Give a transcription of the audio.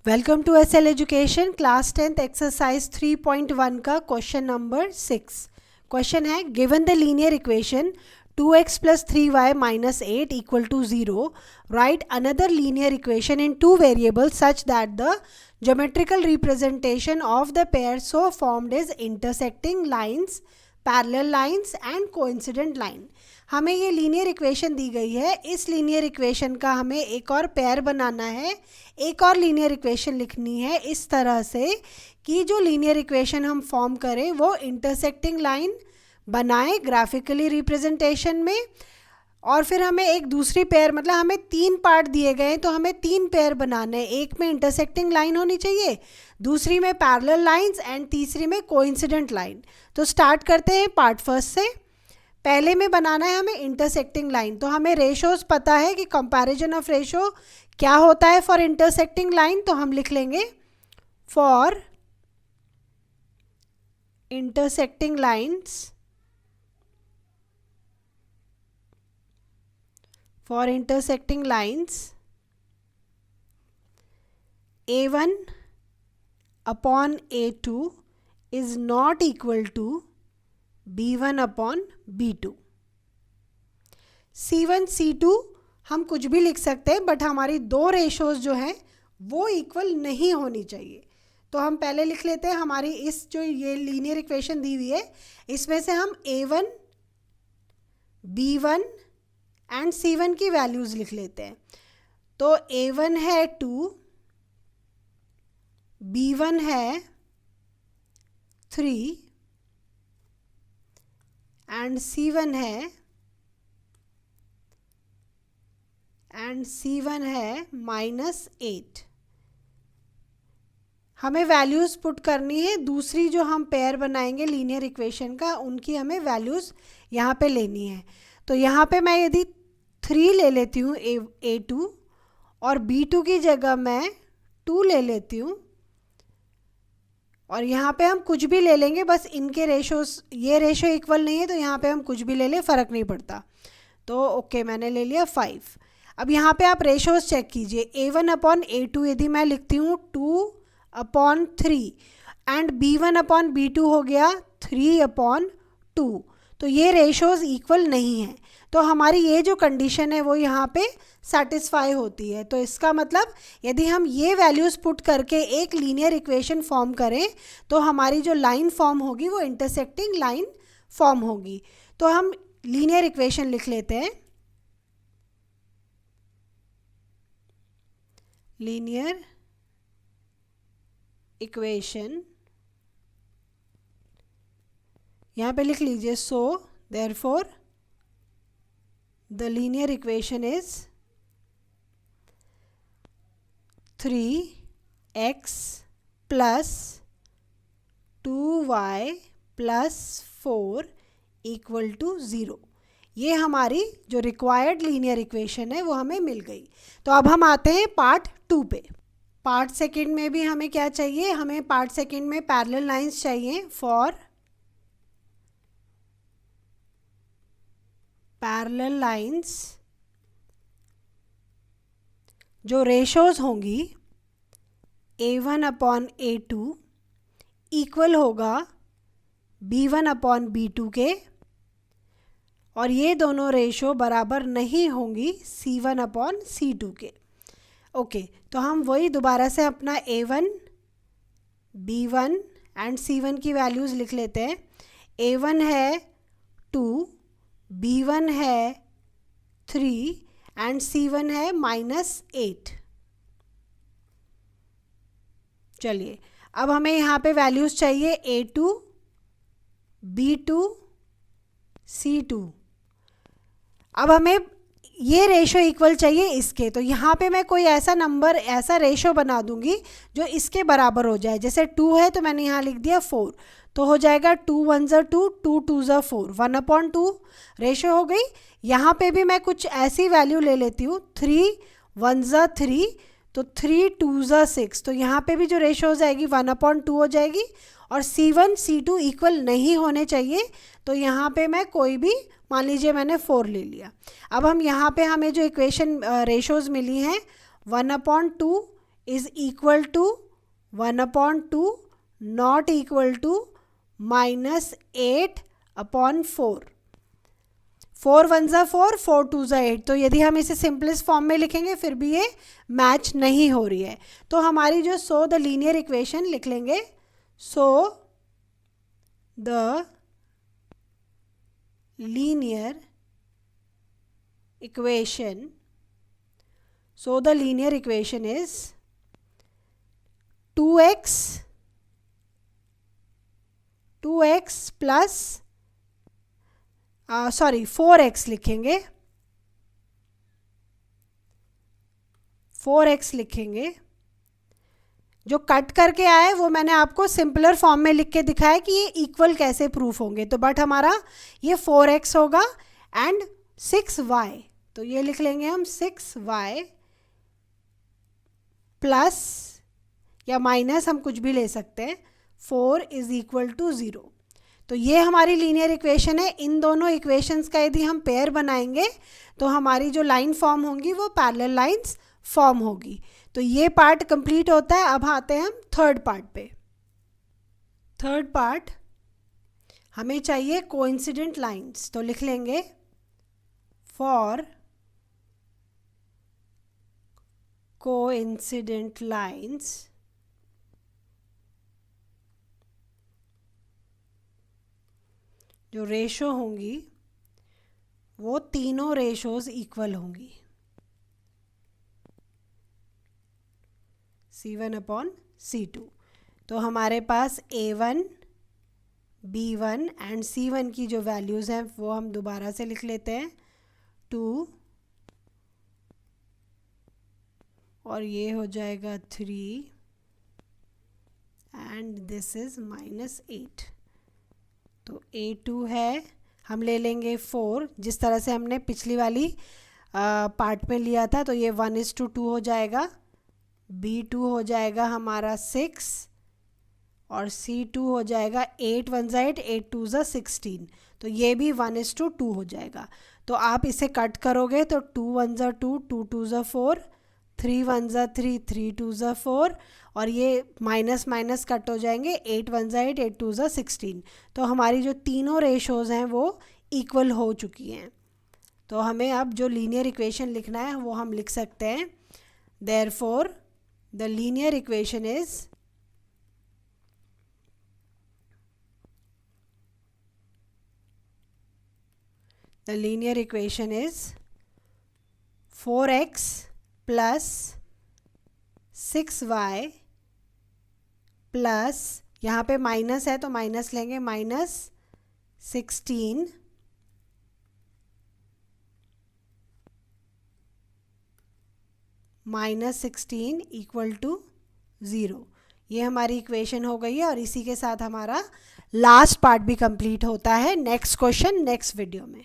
Welcome to SL education class 10th exercise 3.1 का question number 6। Question है given the linear equation 2x plus 3y minus 8 equal to 0, write another linear equation in two variables such that the geometrical representation of the pair so formed is intersecting lines, parallel lines and coincident line। हमें ये linear equation दी गई है, इस linear equation का हमें एक और pair बनाना है, एक और लीनियर इक्वेशन लिखनी है इस तरह से कि जो लीनियर इक्वेशन हम फॉर्म करें वो इंटरसेक्टिंग लाइन बनाएं ग्राफिकली रिप्रेजेंटेशन में। और फिर हमें एक दूसरी पेयर, मतलब हमें 3 पार्ट दिए गए हैं तो हमें 3 पेयर बनाने हैं। एक में इंटरसेक्टिंग लाइन होनी चाहिए, दूसरी में पैरेलल लाइंस एंड तीसरी में कोइंसिडेंट लाइन। तो स्टार्ट करते हैं पार्ट फर्स्ट से। पहले में बनाना है हमें इंटरसेक्टिंग लाइन। तो हमें रेशोज पता है कि कंपैरिजन ऑफ रेशो क्या होता है फॉर इंटरसेक्टिंग लाइन। तो हम लिख लेंगे for intersecting lines, for intersecting lines a1 upon a2 is not equal to b1 upon b2। c1 c2 हम कुछ भी लिख सकते हैं, बट हमारी दो रेशोज जो हैं वो इक्वल नहीं होनी चाहिए। तो हम पहले लिख लेते हैं हमारी इस जो ये लीनियर इक्वेशन दी हुई है इसमें से हम a1 b1 एंड c1 की वैल्यूज़ लिख लेते हैं। तो a1 है 2, b1 है 3 एंड c1 है -8। हमें वैल्यूज़ पुट करनी है, दूसरी जो हम पेयर बनाएंगे लीनियर इक्वेशन का उनकी हमें वैल्यूज़ यहाँ पे लेनी है। तो यहाँ पे मैं यदि 3 ले लेती हूँ a2 और b2 की जगह मैं 2 ले लेती हूँ, और यहाँ पे हम कुछ भी ले लेंगे, बस इनके रेशोस, ये रेशो इक्वल नहीं है तो यहाँ पे हम कुछ भी ले लें, फ़र्क नहीं पड़ता। तो ओके मैंने ले लिया 5। अब यहाँ पे आप रेशोस चेक कीजिए। a1 अपॉन a2 यदि मैं लिखती हूँ 2 upon 3 and b1 upon b2 हो गया 3 अपॉन 2, तो ये रेशोज़ इक्वल नहीं है। तो हमारी ये जो कंडीशन है वो यहाँ पे सेटिस्फाई होती है। तो इसका मतलब यदि हम ये वैल्यूज़ पुट करके एक लीनियर इक्वेशन फॉर्म करें तो हमारी जो लाइन फॉर्म होगी वो इंटरसेक्टिंग लाइन फॉर्म होगी। तो हम लीनियर इक्वेशन लिख लेते हैं। लीनियर इक्वेशन यहाँ पे लिख लीजिए। So therefore the linear equation is 3x plus 2y plus 4 equal to 0। ये हमारी जो रिक्वायर्ड लीनियर इक्वेशन है वो हमें मिल गई। तो अब हम आते हैं पार्ट 2 पे। पार्ट सेकंड में भी हमें क्या चाहिए, हमें पार्ट सेकंड में पैरेलल लाइंस चाहिए। फॉर पैरेलल लाइंस जो रेशोज होंगी a1 अपॉन a2 इक्वल होगा b1 अपॉन b2 के, और ये दोनों रेशो बराबर नहीं होंगी c1 अपॉन c2 के। ओके, तो हम वही दोबारा से अपना a1 b1 एंड c1 की वैल्यूज़ लिख लेते हैं। a1 है 2, b1 है 3 एंड c1 है -8। चलिए अब हमें यहाँ पे वैल्यूज़ चाहिए a2 b2 c2। अब हमें ये रेशो इक्वल चाहिए इसके। तो यहाँ पे मैं कोई ऐसा नंबर, ऐसा रेशो बना दूंगी जो इसके बराबर हो जाए। जैसे 2 है तो मैंने यहाँ लिख दिया 4, तो हो जाएगा 2 1 ज़ा 2, 2 2 ज़ा 4, 1/2 रेशो हो गई। यहाँ पे भी मैं कुछ ऐसी वैल्यू ले लेती हूँ, 3 1 ज़ा 3, तो 3 2 ज़ा 6, तो यहाँ पे भी जो रेशो हो जाएगी 1/2 हो जाएगी। और c1 c2 इक्वल नहीं होने चाहिए, तो यहाँ पे मैं कोई भी, मान लीजिए मैंने 4 ले लिया। अब हम यहाँ पे हमें जो इक्वेशन रेशोज़ मिली हैं 1/2 is equal to 1/2 not equal to -8/4। 4 1 ज़ा 4, 4 2 ज़ा 8। तो यदि हम इसे सिंपलेस्ट फॉर्म में लिखेंगे फिर भी ये मैच नहीं हो रही है। तो हमारी जो सो द लीनियर इक्वेशन लिख लेंगे, so the linear equation, so the linear equation is 2x plus 4x लिखेंगे, 4x लिखेंगे। जो कट करके आए वो मैंने आपको सिंपलर फॉर्म में लिख के दिखाया कि ये इक्वल कैसे प्रूफ होंगे। तो बट हमारा ये 4x होगा एंड 6y, तो ये लिख लेंगे हम 6y प्लस या माइनस, हम कुछ भी ले सकते हैं, 4 इज इक्वल टू 0। तो ये हमारी लीनियर इक्वेशन है। इन दोनों इक्वेशंस का यदि हम पेयर बनाएंगे तो हमारी जो लाइन फॉर्म होंगी वो पैरेलल लाइंस फॉर्म होगी। तो ये पार्ट कंप्लीट होता है। अब आते हैं हम थर्ड पार्ट पे। थर्ड पार्ट हमें चाहिए कोइंसिडेंट लाइंस। तो लिख लेंगे फॉर कोइंसिडेंट लाइंस जो रेशो होंगी वो तीनों रेशोज इक्वल होंगी, C1/C2। तो हमारे पास A1, B1 एंड C1 की जो वैल्यूज़ हैं वो हम दोबारा से लिख लेते हैं, 2 और ये हो जाएगा 3 एंड दिस इज़ -8। तो A2 है, हम ले लेंगे 4 जिस तरह से हमने पिछली वाली पार्ट में लिया था। तो ये 1:2 हो जाएगा, B2 हो जाएगा हमारा 6 और C2 हो जाएगा 8 1 ज़ा 8, 8 2 ज़ा 16। तो ये भी 1:2 हो जाएगा। तो आप इसे कट करोगे तो 2 1 ज़ा 2, 2 2 ज़ा 4, 3 1 ज़ा 3, 3 2 ज़ा 4 और ये माइनस माइनस कट हो जाएंगे, 8 1 ज़ा 8, 8 2 ज़ा 16। तो हमारी जो तीनों रेशोज़ हैं वो इक्वल हो चुकी हैं। तो हमें अब जो लीनियर इक्वेशन लिखना है वो हम लिख सकते हैं, therefore the linear equation is the linear equation is 4x plus 6y plus, यहाँ पे माइनस है तो माइनस लेंगे, -16 इक्वल टू 0। ये हमारी इक्वेशन हो गई है और इसी के साथ हमारा लास्ट पार्ट भी कंप्लीट होता है। नेक्स्ट क्वेश्चन नेक्स्ट वीडियो में।